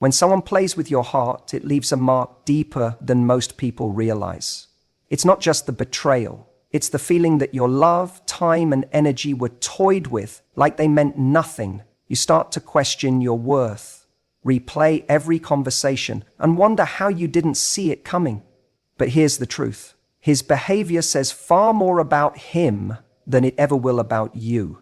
When someone plays with your heart, it leaves a mark deeper than most people realize. It's not just the betrayal. It's the feeling that your love, time, and energy were toyed with like they meant nothing. You start to question your worth, replay every conversation, and wonder how you didn't see it coming. But here's the truth. His behavior says far more about him than it ever will about you.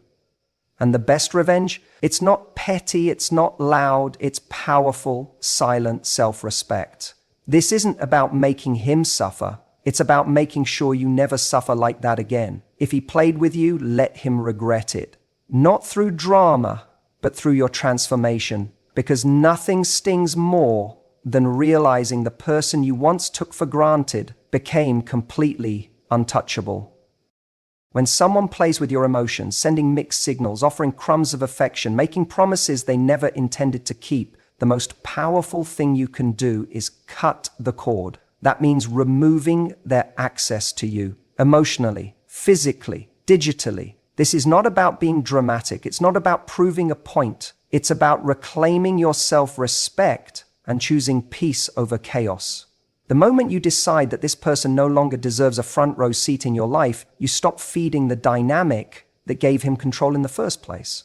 And the best revenge? It's not petty, it's not loud, it's powerful, silent self-respect. This isn't about making him suffer. It's about making sure you never suffer like that again. If he played with you, let him regret it. Not through drama, but through your transformation. Because nothing stings more than realizing the person you once took for granted became completely untouchable. When someone plays with your emotions, sending mixed signals, offering crumbs of affection, making promises they never intended to keep, the most powerful thing you can do is cut the cord. That means removing their access to you, emotionally, physically, digitally. This is not about being dramatic. It's not about proving a point. It's about reclaiming your self-respect and choosing peace over chaos. The moment you decide that this person no longer deserves a front row seat in your life, you stop feeding the dynamic that gave him control in the first place.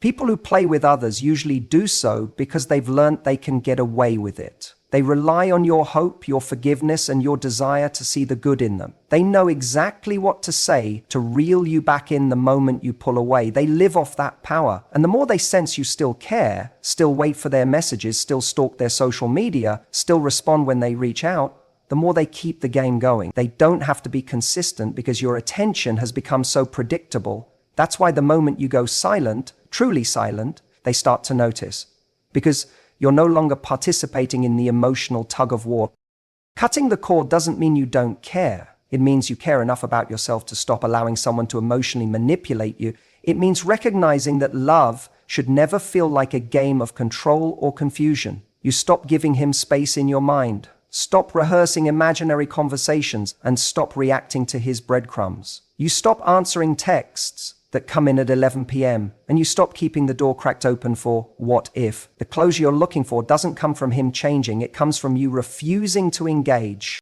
People who play with others usually do so because they've learned they can get away with it. They rely on your hope, your forgiveness, and your desire to see the good in them. They know exactly what to say to reel you back in the moment you pull away. They live off that power. And the more they sense you still care, still wait for their messages, still stalk their social media, still respond when they reach out, the more they keep the game going. They don't have to be consistent because your attention has become so predictable. That's why the moment you go silent, truly silent, they start to notice. Because you're no longer participating in the emotional tug-of-war. Cutting the cord doesn't mean you don't care. It means you care enough about yourself to stop allowing someone to emotionally manipulate you. It means recognizing that love should never feel like a game of control or confusion. You stop giving him space in your mind. Stop rehearsing imaginary conversations and stop reacting to his breadcrumbs. You stop answering texts that come in at 11 p.m. and you stop keeping the door cracked open for what if. The closure you're looking for doesn't come from him changing, it comes from you refusing to engage.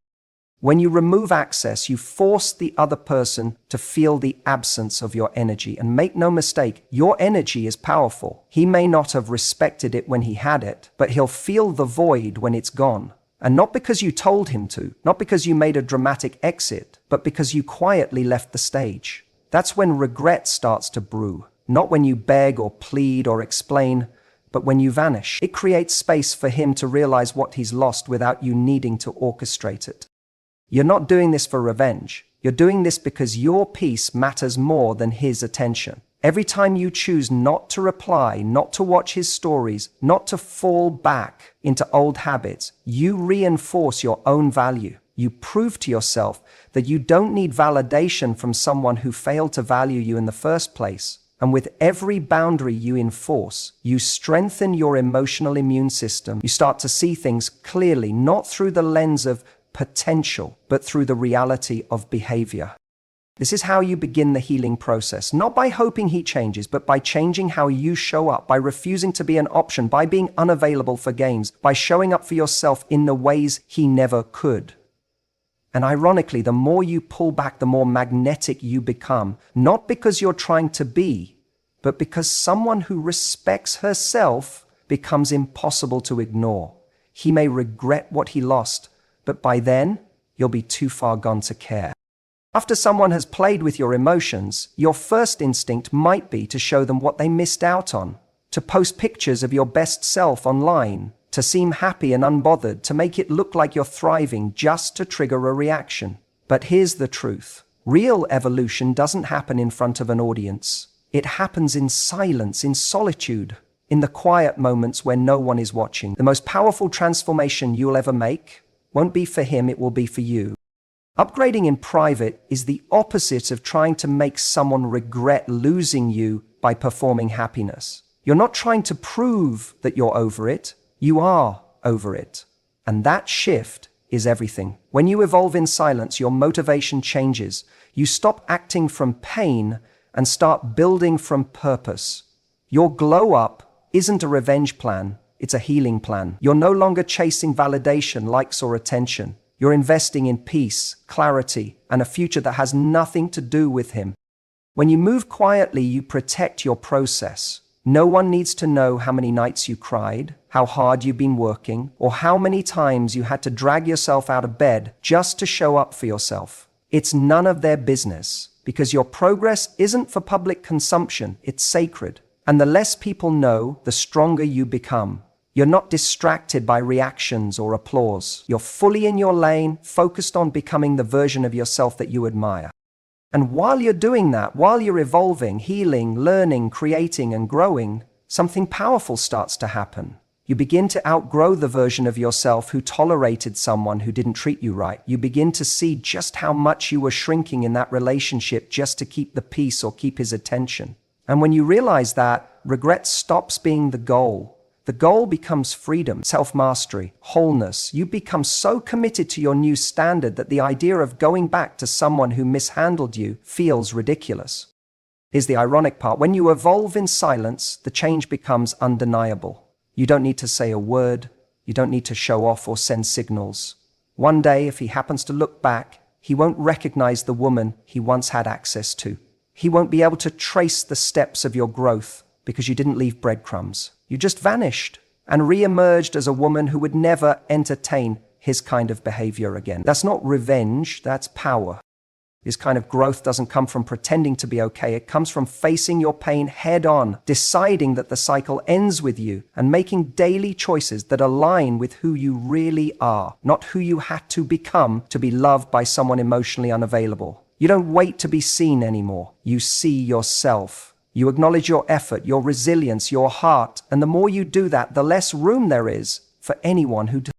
When you remove access, you force the other person to feel the absence of your energy. And make no mistake, your energy is powerful. He may not have respected it when he had it, but he'll feel the void when it's gone. And not because you told him to, not because you made a dramatic exit, but because you quietly left the stage. That's when regret starts to brew, not when you beg or plead or explain, but when you vanish. It creates space for him to realize what he's lost without you needing to orchestrate it. You're not doing this for revenge. You're doing this because your peace matters more than his attention. Every time you choose not to reply, not to watch his stories, not to fall back into old habits, you reinforce your own value. You prove to yourself that you don't need validation from someone who failed to value you in the first place. And with every boundary you enforce, you strengthen your emotional immune system. You start to see things clearly, not through the lens of potential, but through the reality of behavior. This is how you begin the healing process, not by hoping he changes, but by changing how you show up, by refusing to be an option, by being unavailable for games, by showing up for yourself in the ways he never could. And ironically, the more you pull back, the more magnetic you become, not because you're trying to be, but because someone who respects herself becomes impossible to ignore. He may regret what he lost, but by then, you'll be too far gone to care. After someone has played with your emotions, your first instinct might be to show them what they missed out on, to post pictures of your best self online, to seem happy and unbothered, to make it look like you're thriving just to trigger a reaction. But here's the truth. Real evolution doesn't happen in front of an audience. It happens in silence, in solitude, in the quiet moments where no one is watching. The most powerful transformation you'll ever make won't be for him, it will be for you. Upgrading in private is the opposite of trying to make someone regret losing you by performing happiness. You're not trying to prove that you're over it. You are over it. And that shift is everything. When you evolve in silence, your motivation changes. You stop acting from pain and start building from purpose. Your glow up isn't a revenge plan. it's a healing plan. You're no longer chasing validation, likes, or attention. You're investing in peace, clarity, and a future that has nothing to do with him. When you move quietly, you protect your process. No one needs to know how many nights you cried, how hard you've been working, or how many times you had to drag yourself out of bed just to show up for yourself. It's none of their business, because your progress isn't for public consumption, it's sacred. And the less people know, the stronger you become. You're not distracted by reactions or applause. You're fully in your lane, focused on becoming the version of yourself that you admire. And while you're doing that, while you're evolving, healing, learning, creating, and growing, something powerful starts to happen. You begin to outgrow the version of yourself who tolerated someone who didn't treat you right. You begin to see just how much you were shrinking in that relationship just to keep the peace or keep his attention. And when you realize that, regret stops being the goal. The goal becomes freedom, self-mastery, wholeness. You become so committed to your new standard that the idea of going back to someone who mishandled you feels ridiculous. Here's the ironic part. When you evolve in silence, the change becomes undeniable. You don't need to say a word. You don't need to show off or send signals. One day, if he happens to look back, he won't recognize the woman he once had access to. He won't be able to trace the steps of your growth because you didn't leave breadcrumbs. You just vanished and re-emerged as a woman who would never entertain his kind of behavior again. That's not revenge, that's power. This kind of growth doesn't come from pretending to be okay. It comes from facing your pain head on, deciding that the cycle ends with you, and making daily choices that align with who you really are, not who you had to become to be loved by someone emotionally unavailable. You don't wait to be seen anymore. You see yourself. You acknowledge your effort, your resilience, your heart, and the more you do that, the less room there is for anyone who does.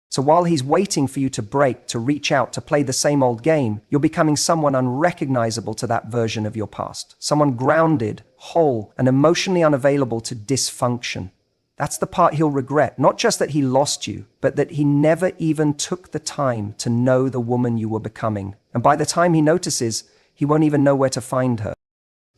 So while he's waiting for you to break, to reach out, to play the same old game, you're becoming someone unrecognizable to that version of your past. Someone grounded, whole, and emotionally unavailable to dysfunction. That's the part he'll regret, not just that he lost you, but that he never even took the time to know the woman you were becoming. And by the time he notices, he won't even know where to find her.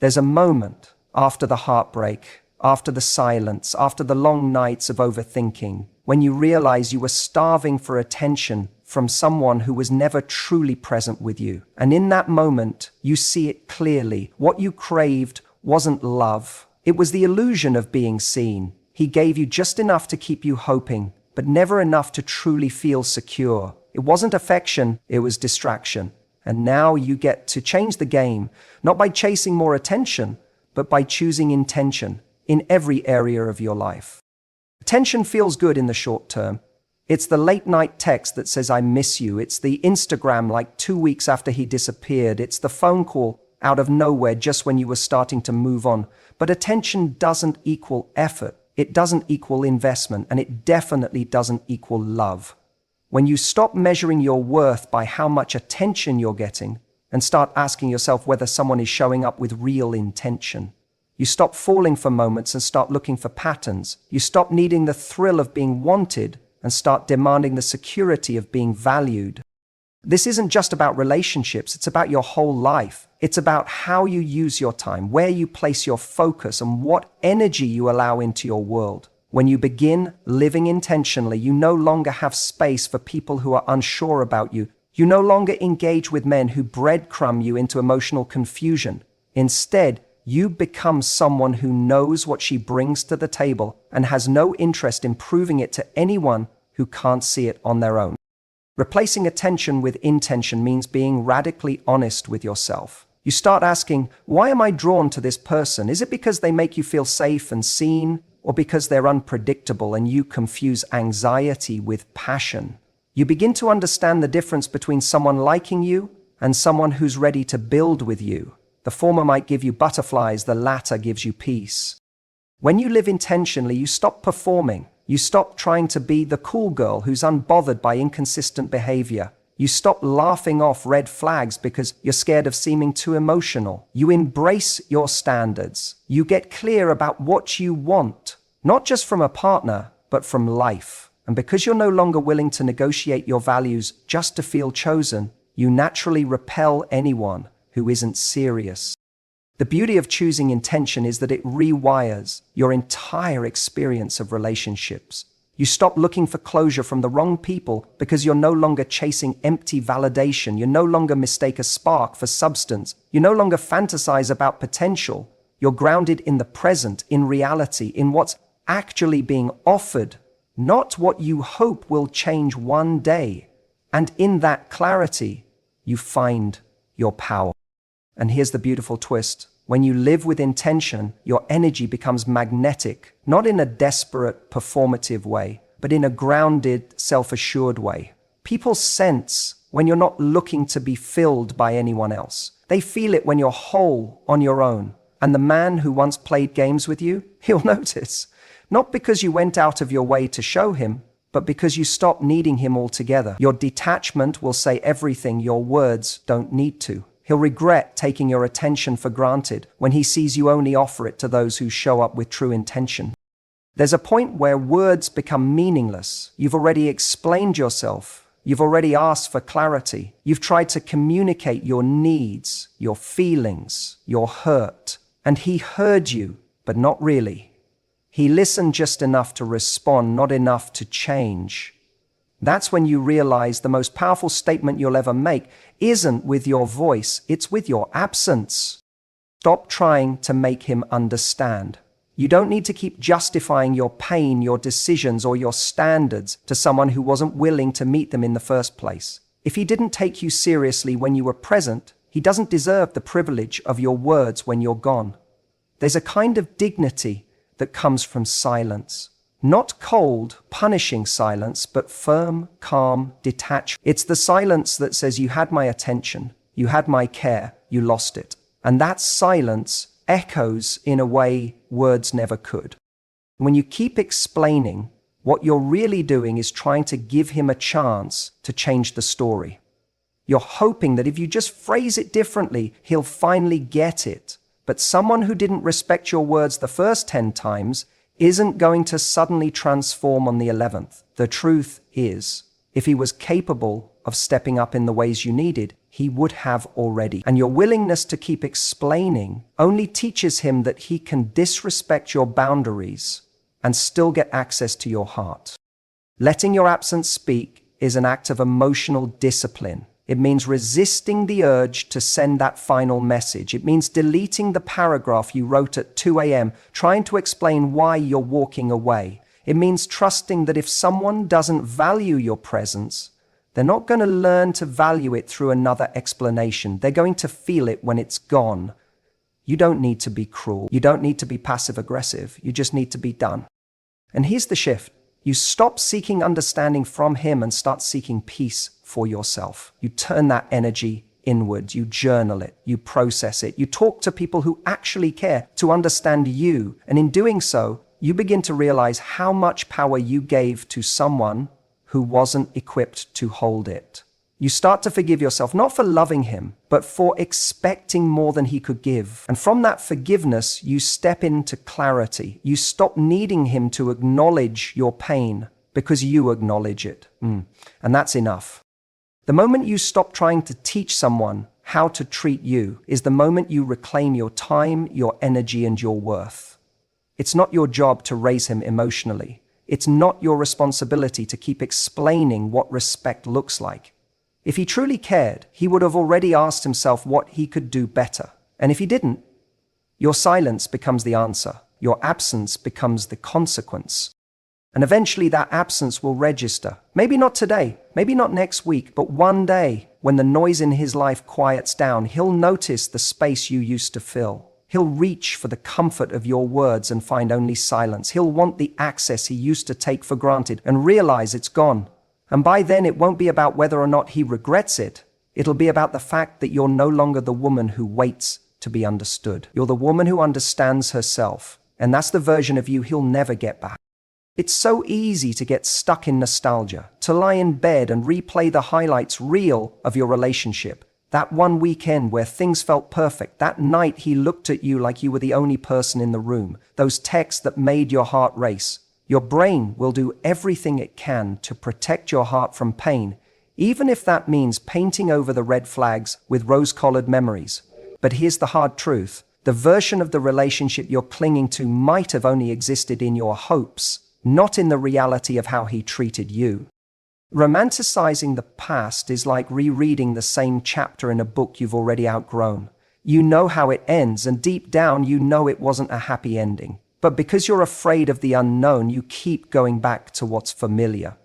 There's a moment after the heartbreak, after the silence, after the long nights of overthinking, when you realize you were starving for attention from someone who was never truly present with you. And in that moment, you see it clearly. What you craved wasn't love. It was the illusion of being seen. He gave you just enough to keep you hoping, but never enough to truly feel secure. It wasn't affection, it was distraction. And now you get to change the game, not by chasing more attention, but by choosing intention in every area of your life. Attention feels good in the short term. It's the late night text that says, I miss you. It's the Instagram like 2 weeks after he disappeared. It's the phone call out of nowhere just when you were starting to move on. But attention doesn't equal effort. It doesn't equal investment, and it definitely doesn't equal love. When you stop measuring your worth by how much attention you're getting and start asking yourself whether someone is showing up with real intention, you stop falling for moments and start looking for patterns. You stop needing the thrill of being wanted and start demanding the security of being valued. This isn't just about relationships, it's about your whole life. It's about how you use your time, where you place your focus, and what energy you allow into your world. When you begin living intentionally, you no longer have space for people who are unsure about you. You no longer engage with men who breadcrumb you into emotional confusion. Instead, you become someone who knows what she brings to the table and has no interest in proving it to anyone who can't see it on their own. Replacing attention with intention means being radically honest with yourself. You start asking, why am I drawn to this person? Is it because they make you feel safe and seen? Or because they're unpredictable and you confuse anxiety with passion? You begin to understand the difference between someone liking you and someone who's ready to build with you. The former might give you butterflies, the latter gives you peace. When you live intentionally, you stop performing. You stop trying to be the cool girl who's unbothered by inconsistent behavior. You stop laughing off red flags because you're scared of seeming too emotional. You embrace your standards. You get clear about what you want, not just from a partner, but from life. And because you're no longer willing to negotiate your values just to feel chosen, you naturally repel anyone who isn't serious. The beauty of choosing intention is that it rewires your entire experience of relationships. You stop looking for closure from the wrong people because you're no longer chasing empty validation. You no longer mistake a spark for substance. You no longer fantasize about potential. You're grounded in the present, in reality, in what's actually being offered, not what you hope will change one day. And in that clarity, you find your power. And here's the beautiful twist. When you live with intention, your energy becomes magnetic, not in a desperate, performative way, but in a grounded, self-assured way. People sense when you're not looking to be filled by anyone else. They feel it when you're whole on your own. And the man who once played games with you, he'll notice. Not because you went out of your way to show him, but because you stopped needing him altogether. Your detachment will say everything your words don't need to. He'll regret taking your attention for granted when he sees you only offer it to those who show up with true intention. There's a point where words become meaningless. You've already explained yourself. You've already asked for clarity. You've tried to communicate your needs, your feelings, your hurt. And he heard you, but not really. He listened just enough to respond, not enough to change. That's when you realize the most powerful statement you'll ever make isn't with your voice, it's with your absence. Stop trying to make him understand. You don't need to keep justifying your pain, your decisions, or your standards to someone who wasn't willing to meet them in the first place. If he didn't take you seriously when you were present, he doesn't deserve the privilege of your words when you're gone. There's a kind of dignity that comes from silence. Not cold, punishing silence, but firm, calm, detached. It's the silence that says you had my attention, you had my care, you lost it. And that silence echoes in a way words never could. When you keep explaining, what you're really doing is trying to give him a chance to change the story. You're hoping that if you just phrase it differently, he'll finally get it. But someone who didn't respect your words the first 10 times isn't going to suddenly transform on the 11th. The truth is, if he was capable of stepping up in the ways you needed, he would have already. And your willingness to keep explaining only teaches him that he can disrespect your boundaries and still get access to your heart. Letting your absence speak is an act of emotional discipline. It means resisting the urge to send that final message. It means deleting the paragraph you wrote at 2 a.m., trying to explain why you're walking away. It means trusting that if someone doesn't value your presence, they're not going to learn to value it through another explanation. They're going to feel it when it's gone. You don't need to be cruel. You don't need to be passive-aggressive. You just need to be done. And here's the shift. You stop seeking understanding from him and start seeking peace for yourself. You turn that energy inward, you journal it, you process it, you talk to people who actually care to understand you. And in doing so, you begin to realize how much power you gave to someone who wasn't equipped to hold it. You start to forgive yourself, not for loving him, but for expecting more than he could give. And from that forgiveness, you step into clarity. You stop needing him to acknowledge your pain because you acknowledge it. And that's enough. The moment you stop trying to teach someone how to treat you is the moment you reclaim your time, your energy, and your worth. It's not your job to raise him emotionally. It's not your responsibility to keep explaining what respect looks like. If he truly cared, he would have already asked himself what he could do better. And if he didn't, your silence becomes the answer. Your absence becomes the consequence. And eventually that absence will register. Maybe not today, maybe not next week, but one day, when the noise in his life quiets down, he'll notice the space you used to fill. He'll reach for the comfort of your words and find only silence. He'll want the access he used to take for granted and realize it's gone. And by then, it won't be about whether or not he regrets it. It'll be about the fact that you're no longer the woman who waits to be understood. You're the woman who understands herself. And that's the version of you he'll never get back. It's so easy to get stuck in nostalgia, to lie in bed and replay the highlights reel of your relationship. That one weekend where things felt perfect, that night he looked at you like you were the only person in the room, those texts that made your heart race. Your brain will do everything it can to protect your heart from pain, even if that means painting over the red flags with rose-colored memories. But here's the hard truth. The version of the relationship you're clinging to might have only existed in your hopes, not in the reality of how he treated you. Romanticizing the past is like rereading the same chapter in a book you've already outgrown. You know how it ends, and deep down you know it wasn't a happy ending. But because you're afraid of the unknown, you keep going back to what's familiar.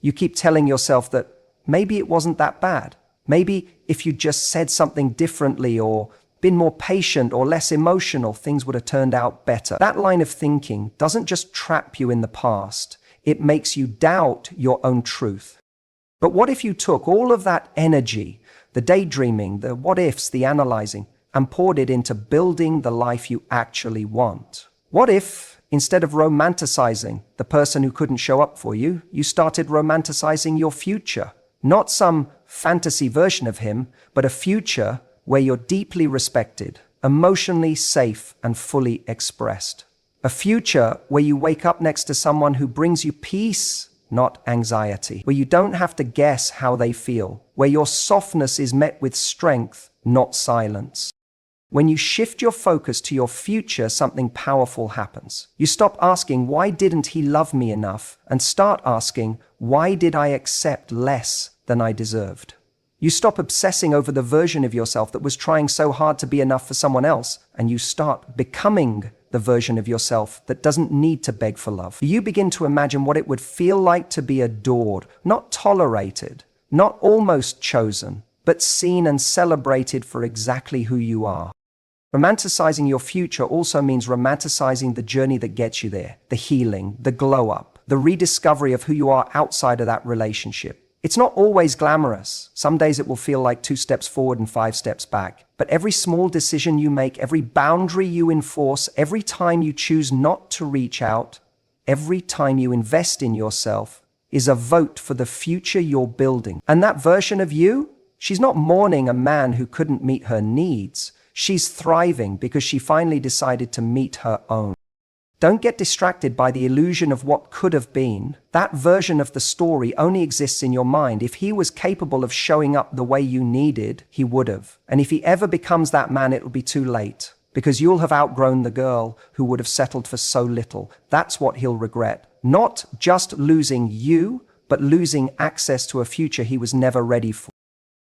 You keep telling yourself that maybe it wasn't that bad. Maybe if you just said something differently or been more patient or less emotional, things would have turned out better. That line of thinking doesn't just trap you in the past, it makes you doubt your own truth. But what if you took all of that energy, the daydreaming, the what ifs, the analyzing, and poured it into building the life you actually want? What if, instead of romanticizing the person who couldn't show up for you, you started romanticizing your future? Not some fantasy version of him, but a future where you're deeply respected, emotionally safe, and fully expressed. A future where you wake up next to someone who brings you peace, not anxiety. Where you don't have to guess how they feel. Where your softness is met with strength, not silence. When you shift your focus to your future, something powerful happens. You stop asking, why didn't he love me enough? And start asking, why did I accept less than I deserved? You stop obsessing over the version of yourself that was trying so hard to be enough for someone else, and you start becoming the version of yourself that doesn't need to beg for love. You begin to imagine what it would feel like to be adored, not tolerated, not almost chosen, but seen and celebrated for exactly who you are. Romanticizing your future also means romanticizing the journey that gets you there, the healing, the glow up, the rediscovery of who you are outside of that relationship. It's not always glamorous. Some days it will feel like 2 steps forward and 5 steps back. But every small decision you make, every boundary you enforce, every time you choose not to reach out, every time you invest in yourself, is a vote for the future you're building. And that version of you, she's not mourning a man who couldn't meet her needs. She's thriving because she finally decided to meet her own. Don't get distracted by the illusion of what could have been. That version of the story only exists in your mind. If he was capable of showing up the way you needed, he would have. And if he ever becomes that man, it'll be too late, because you'll have outgrown the girl who would have settled for so little. That's what he'll regret. Not just losing you, but losing access to a future he was never ready for.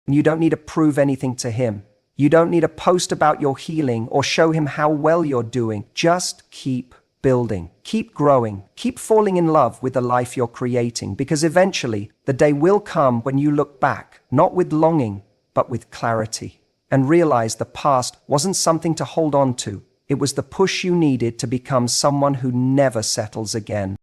And you don't need to prove anything to him. You don't need to post about your healing or show him how well you're doing. Just keep building, keep growing, keep falling in love with the life you're creating, because eventually the day will come when you look back, not with longing, but with clarity, and realize the past wasn't something to hold on to. It was the push you needed to become someone who never settles again.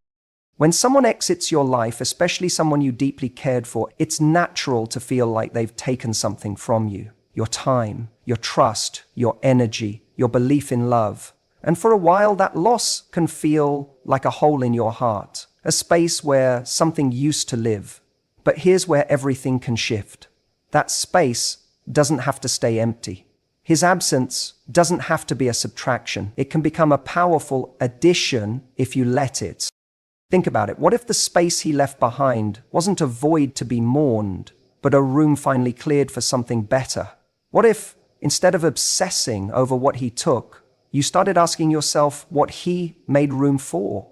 When someone exits your life, especially someone you deeply cared for, it's natural to feel like they've taken something from you. Your time, your trust, your energy, your belief in love. And for a while, that loss can feel like a hole in your heart, a space where something used to live. But here's where everything can shift. That space doesn't have to stay empty. His absence doesn't have to be a subtraction. It can become a powerful addition if you let it. Think about it. What if the space he left behind wasn't a void to be mourned, but a room finally cleared for something better? What if, instead of obsessing over what he took, you started asking yourself what he made room for?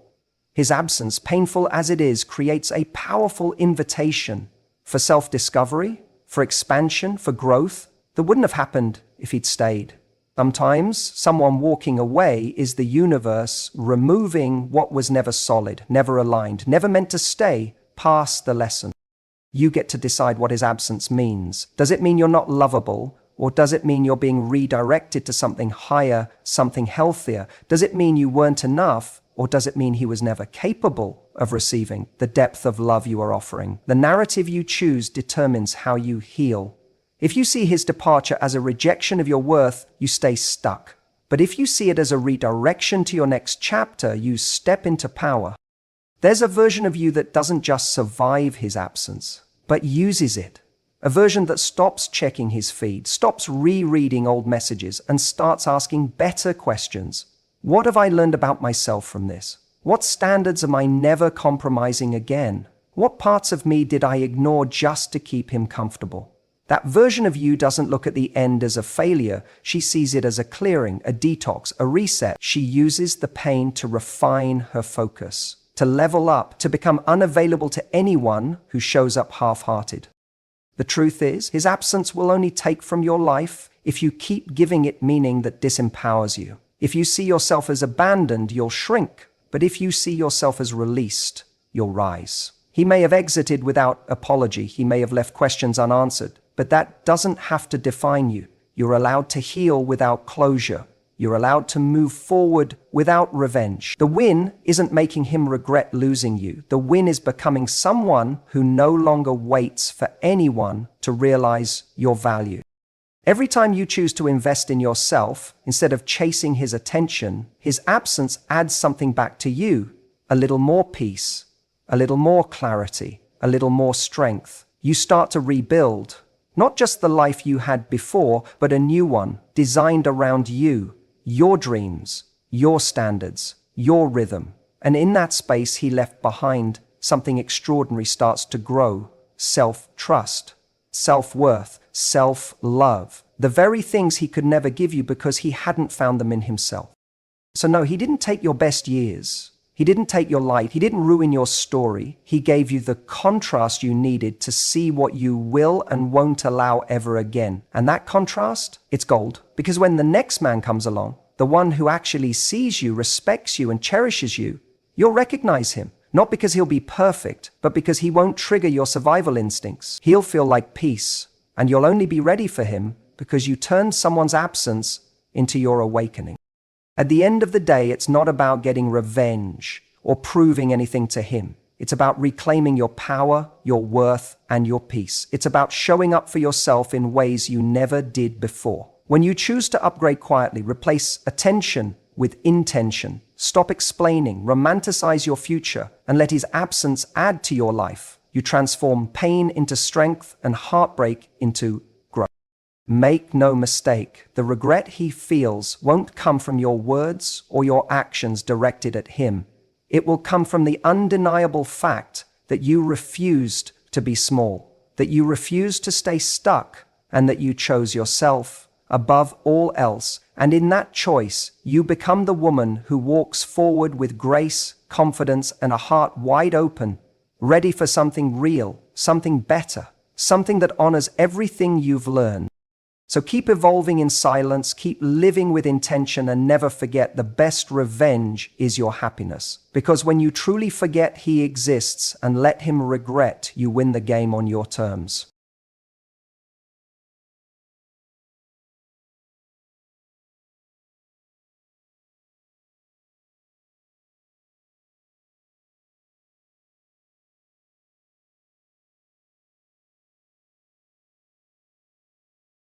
His absence, painful as it is, creates a powerful invitation for self-discovery, for expansion, for growth that wouldn't have happened if he'd stayed. Sometimes someone walking away is the universe removing what was never solid, never aligned, never meant to stay past the lesson. You get to decide what his absence means. Does it mean you're not lovable? Or does it mean you're being redirected to something higher, something healthier? Does it mean you weren't enough? Or does it mean he was never capable of receiving the depth of love you are offering? The narrative you choose determines how you heal. If you see his departure as a rejection of your worth, you stay stuck. But if you see it as a redirection to your next chapter, you step into power. There's a version of you that doesn't just survive his absence, but uses it. A version that stops checking his feed, stops rereading old messages, and starts asking better questions. What have I learned about myself from this? What standards am I never compromising again? What parts of me did I ignore just to keep him comfortable? That version of you doesn't look at the end as a failure. She sees it as a clearing, a detox, a reset. She uses the pain to refine her focus, to level up, to become unavailable to anyone who shows up half-hearted. The truth is, his absence will only take from your life if you keep giving it meaning that disempowers you. If you see yourself as abandoned, you'll shrink. But if you see yourself as released, you'll rise. He may have exited without apology. He may have left questions unanswered. But that doesn't have to define you. You're allowed to heal without closure. You're allowed to move forward without revenge. The win isn't making him regret losing you. The win is becoming someone who no longer waits for anyone to realize your value. Every time you choose to invest in yourself, instead of chasing his attention, his absence adds something back to you. A little more peace, a little more clarity, a little more strength. You start to rebuild, not just the life you had before, but a new one, designed around you, your dreams, your standards, your rhythm. And in that space he left behind, something extraordinary starts to grow. Self-trust, self-worth, self-love. The very things he could never give you because he hadn't found them in himself. So no, he didn't take your best years. He didn't take your light. He didn't ruin your story. He gave you the contrast you needed to see what you will and won't allow ever again. And that contrast, it's gold. Because when the next man comes along, the one who actually sees you, respects you, and cherishes you, you'll recognize him. Not because he'll be perfect, but because he won't trigger your survival instincts. He'll feel like peace, and you'll only be ready for him because you turned someone's absence into your awakening. At the end of the day, it's not about getting revenge or proving anything to him. It's about reclaiming your power, your worth, and your peace. It's about showing up for yourself in ways you never did before. When you choose to upgrade quietly, replace attention with intention, stop explaining, romanticize your future, and let his absence add to your life, you transform pain into strength and heartbreak into growth. Make no mistake, the regret he feels won't come from your words or your actions directed at him. It will come from the undeniable fact that you refused to be small, that you refused to stay stuck, and that you chose yourself above all else. And in that choice, you become the woman who walks forward with grace, confidence, and a heart wide open, ready for something real, something better, something that honors everything you've learned. So keep evolving in silence, keep living with intention, and never forget the best revenge is your happiness. Because when you truly forget he exists and let him regret, you win the game on your terms.